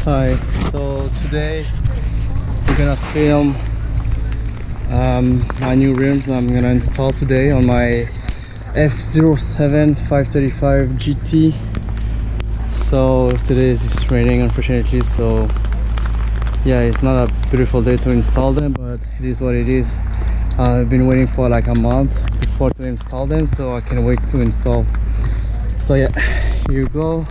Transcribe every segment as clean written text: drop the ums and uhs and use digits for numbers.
Hi, so today we're gonna film my new rims I'm gonna install today on my F07 535 GT. So today is raining unfortunately, so yeah, it's not a beautiful day to install them, but it is what it is. I've been waiting for like a month before to install them, so I can't wait to install. So yeah, here you go.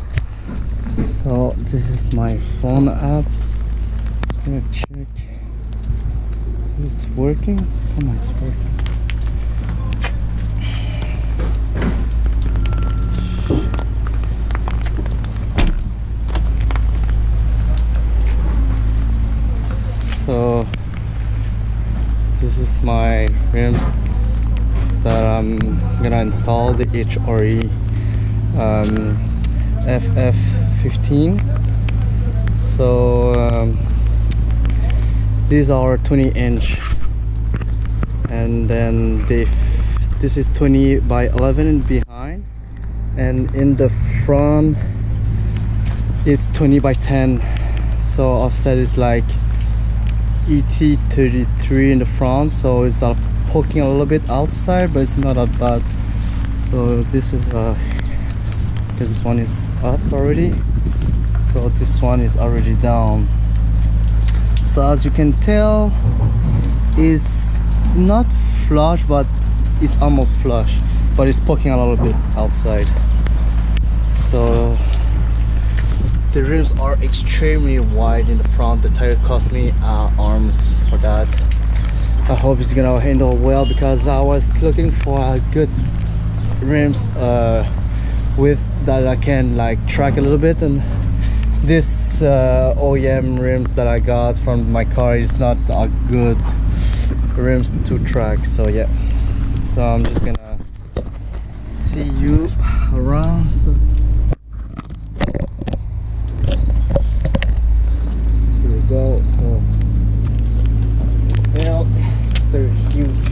So this is my phone app. I'm gonna check if it's working. Come on, it's working. So this is my rims that I'm gonna install, the HRE FF15. So these are 20-inch, and then this is 20 by 11 in behind, and in the front it's 20 by 10. So offset is like ET33 in the front, so it's poking a little bit outside, but it's not that bad. So this is because this one is up already, so this one is already down. So as you can tell, it's not flush, but it's almost flush, but it's poking a little bit outside. So the rims are extremely wide in the front. The tire cost me arms for that. I hope it's gonna handle well, because I was looking for a good rims with that I can like track a little bit, and this OEM rims that I got from my car is not a good rims to track. So yeah, so I'm just gonna see you around. So here we go. So well, it's very huge.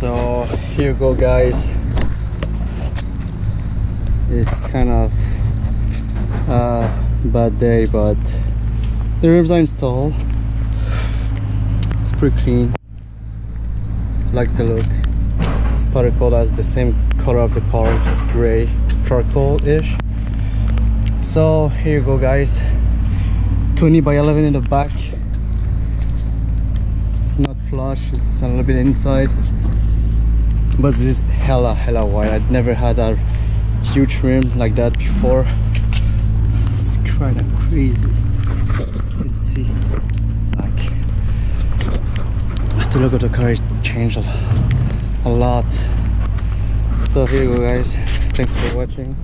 So here you go, guys. It's kind of bad day, but the rims are installed. It's pretty clean. Like the look. This particle has the same color of the car. It's gray, charcoal-ish. So here you go, guys. 20 by 11 in the back. It's not flush, it's a little bit inside, but this is hella wide. I'd never had a huge rim like that before. It's kind of crazy. You can see, like, to look at the car, it changed a lot. So here you go, guys. Thanks for watching.